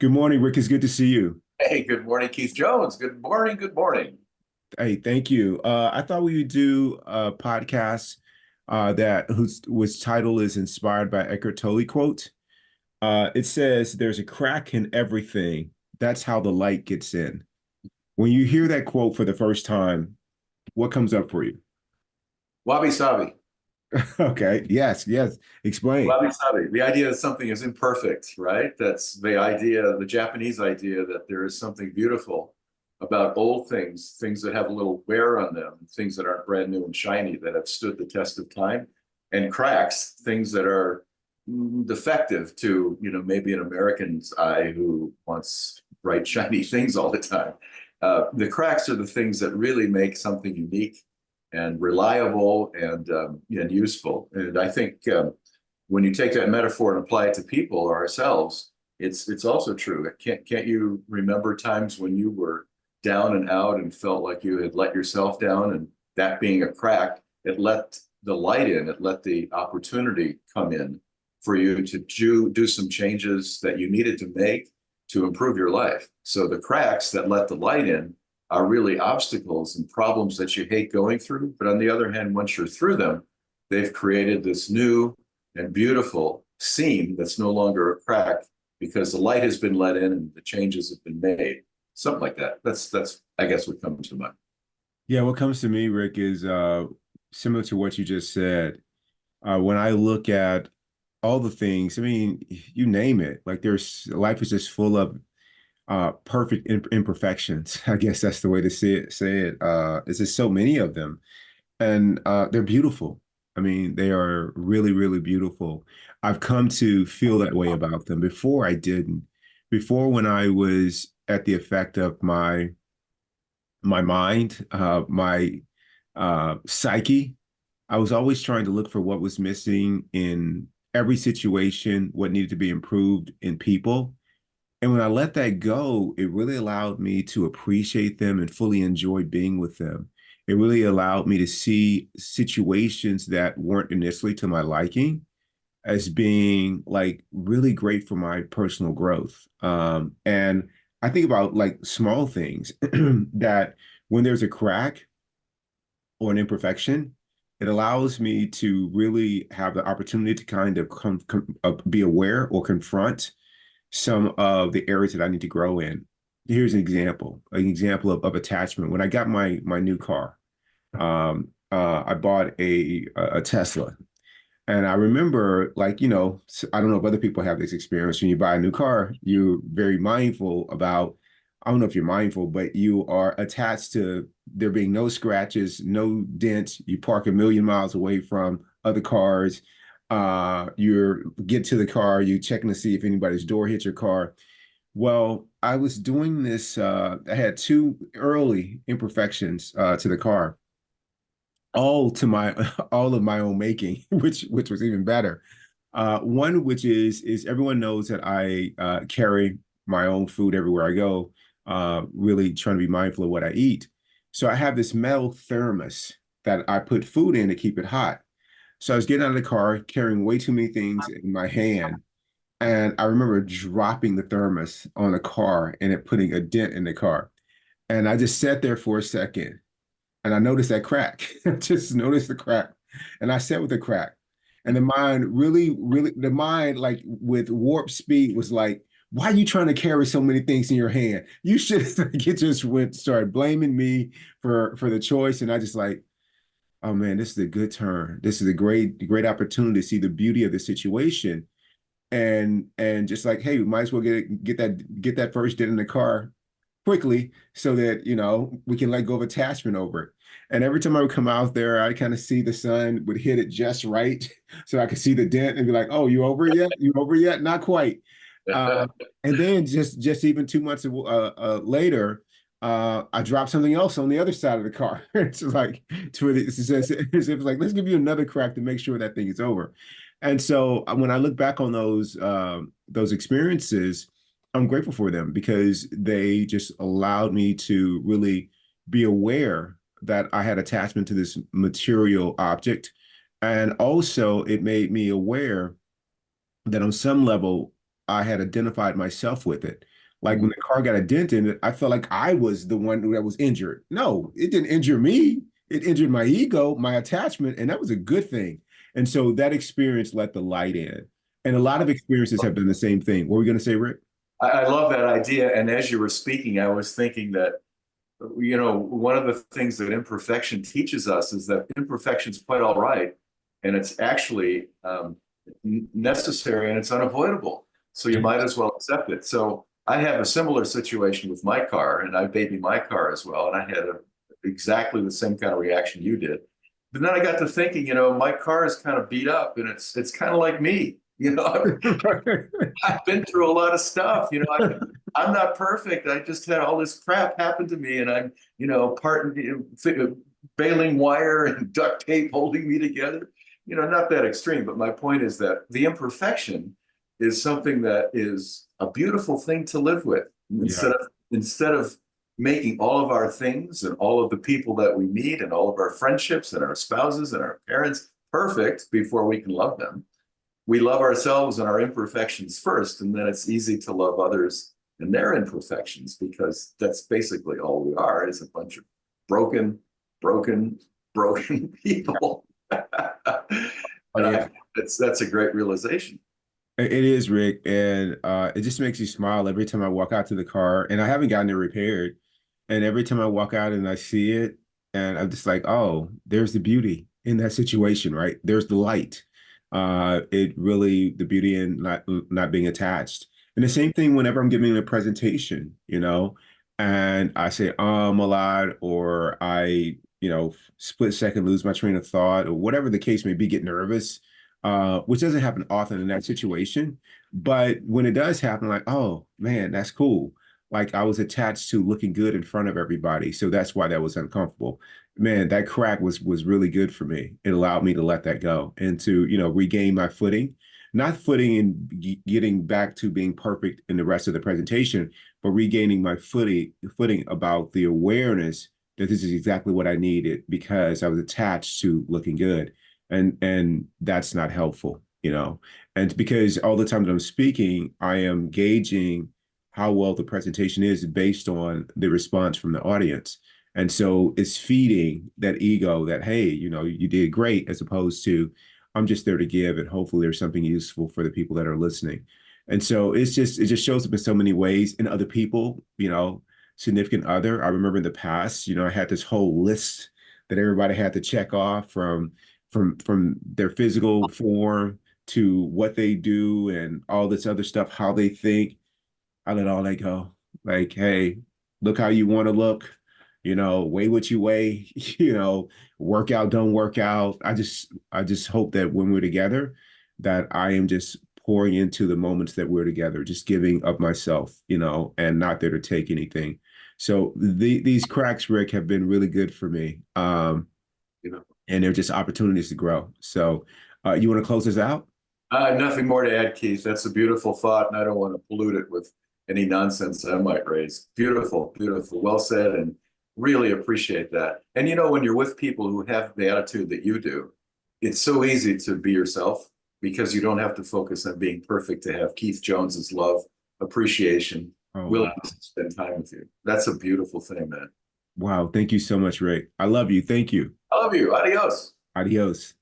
Good morning, Rick. It's good to see you. Hey, good morning, Keith Jones. Good morning. Good morning. Hey, thank you. I thought we would do a podcast that whose title is inspired by Eckhart Tolle quote. It says, "There's a crack in everything. That's how the light gets in." When you hear that quote for the first time, what comes up for you? Wabi sabi. Okay. Yes. Yes. Explain. Wabi sabi. The idea that something is imperfect, right? That's the idea, the Japanese idea that there is something beautiful about old things, things that have a little wear on them, things that aren't brand new and shiny, that have stood the test of time, and cracks, things that are defective to, maybe an American's eye who wants bright, shiny things all the time. The cracks are the things that really make something unique and reliable and useful. And I think when you take that metaphor and apply it to people or ourselves, it's also true. Can't you remember times when you were down and out and felt like you had let yourself down, and that being a crack, it let the light in, it let the opportunity come in for you to do some changes that you needed to make to improve your life. So the cracks that let the light in are really obstacles and problems that you hate going through. But on the other hand, once you're through them, they've created this new and beautiful seam that's no longer a crack because the light has been let in and the changes have been made. Something like that. That's I guess what comes to mind. Yeah. What comes to me, Rick, is similar to what you just said. When I look at all the things, I mean, you name it. Like there's life is just full of perfect imperfections. I guess that's the way to say it. It's just so many of them, and they're beautiful. I mean, they are really, really beautiful. I've come to feel that way about them. Before I didn't. Before, when I was at the effect of my mind, my psyche, I was always trying to look for what was missing in every situation, what needed to be improved in people. And when I let that go, it really allowed me to appreciate them and fully enjoy being with them. It really allowed me to see situations that weren't initially to my liking as being like really great for my personal growth. And I think about like small things that when there's a crack or an imperfection, it allows me to really have the opportunity to kind of be aware or confront some of the areas that I need to grow in. Here's an example of attachment. When I got my new car, I bought a Tesla, and I remember, like, I don't know if other people have this experience. When you buy a new car, you're very mindful about, I don't know if you're mindful, but you are attached to there being no scratches, no dents. You park a million miles away from other cars. You get to the car, you checking to see if anybody's door hits your car. Well, I was doing this. I had two early imperfections to the car, all to my all of my own making, which was even better. One which is everyone knows that I carry my own food everywhere I go. Really trying to be mindful of what I eat. So I have this metal thermos that I put food in to keep it hot. So I was getting out of the car, carrying way too many things in my hand. And I remember dropping the thermos on the car and it putting a dent in the car. And I just sat there for a second and I noticed that crack. I just noticed the crack. And I sat with the crack. And the mind really, really, the mind, like with warp speed, was like, why are you trying to carry so many things in your hand? You should like, it just went started blaming me for the choice. And I just like, oh man, this is a good turn. This is a great opportunity to see the beauty of the situation. And just like, hey, we might as well get that first dent in the car quickly so that we can let go of attachment over it. And every time I would come out there, I kind of see the sun would hit it just right, so I could see the dent and be like, "Oh, you over it yet? You over it yet? Not quite." Uh, and then just even 2 months later, I dropped something else on the other side of the car. It's like it's like let's give you another crack to make sure that thing is over. And so when I look back on those experiences, I'm grateful for them because they just allowed me to really be aware that I had attachment to this material object. And also, it made me aware that on some level, I had identified myself with it. Like when the car got a dent in it, I felt like I was the one that was injured. No, it didn't injure me. It injured my ego, my attachment, and that was a good thing. And so that experience let the light in. And a lot of experiences have done the same thing. What were we going to say, Rick? I love that idea. And as you were speaking, I was thinking that, one of the things that imperfection teaches us is that imperfection is quite all right. And it's actually necessary and it's unavoidable. So you might as well accept it. So I have a similar situation with my car, and I baby my car as well. And I had exactly the same kind of reaction you did. But then I got to thinking, my car is kind of beat up, and it's kind of like me. I've been through a lot of stuff. I'm not perfect. I just had all this crap happen to me, and I'm, baling wire and duct tape holding me together. Not that extreme, but my point is that the imperfection is something that is a beautiful thing to live with. Yeah. Instead of making all of our things and all of the people that we meet and all of our friendships and our spouses and our parents perfect before we can love them, we love ourselves and our imperfections first, and then it's easy to love others and their imperfections, because that's basically all we are, is a bunch of broken, broken, broken people. Oh, And yeah. that's a great realization. It is, Rick, and it just makes you smile every time I walk out to the car, and I haven't gotten it repaired. And every time I walk out and I see it, and I'm just like, oh, there's the beauty in that situation, right? There's the light. It really the beauty in not being attached. And the same thing whenever I'm giving a presentation, and I say a lot, or I, split second lose my train of thought, or whatever the case may be, get nervous, which doesn't happen often in that situation. But when it does happen, like, oh man, that's cool. Like I was attached to looking good in front of everybody. So that's why that was uncomfortable. Man, that crack was really good for me. It allowed me to let that go and to, regain my footing, not footing and getting back to being perfect in the rest of the presentation, but regaining my footing about the awareness that this is exactly what I needed because I was attached to looking good. And that's not helpful, And because all the time that I'm speaking, I am gauging how well the presentation is based on the response from the audience. And so it's feeding that ego that, hey, you did great, as opposed to, I'm just there to give, and hopefully there's something useful for the people that are listening. And so it just shows up in so many ways in other people, significant other. I remember in the past, I had this whole list that everybody had to check off from their physical form to what they do and all this other stuff, how they think. I let all that go. Like, hey, look how you want to look, weigh what you weigh, work out, don't work out. I just hope that when we're together, that I am just pouring into the moments that we're together, just giving of myself, and not there to take anything. So these cracks, Rick, have been really good for me. You know, And they're just opportunities to grow. So you want to close this out? Nothing more to add, Keith. That's a beautiful thought, and I don't want to pollute it with any nonsense that I might raise. Beautiful, beautiful. Well said, and really appreciate that. And when you're with people who have the attitude that you do, it's so easy to be yourself, because you don't have to focus on being perfect to have Keith Jones's love, appreciation, Oh, wow. willingness to spend time with you. That's a beautiful thing, man. Wow. Thank you so much, Rick. I love you. Thank you. I love you. Adios. Adios.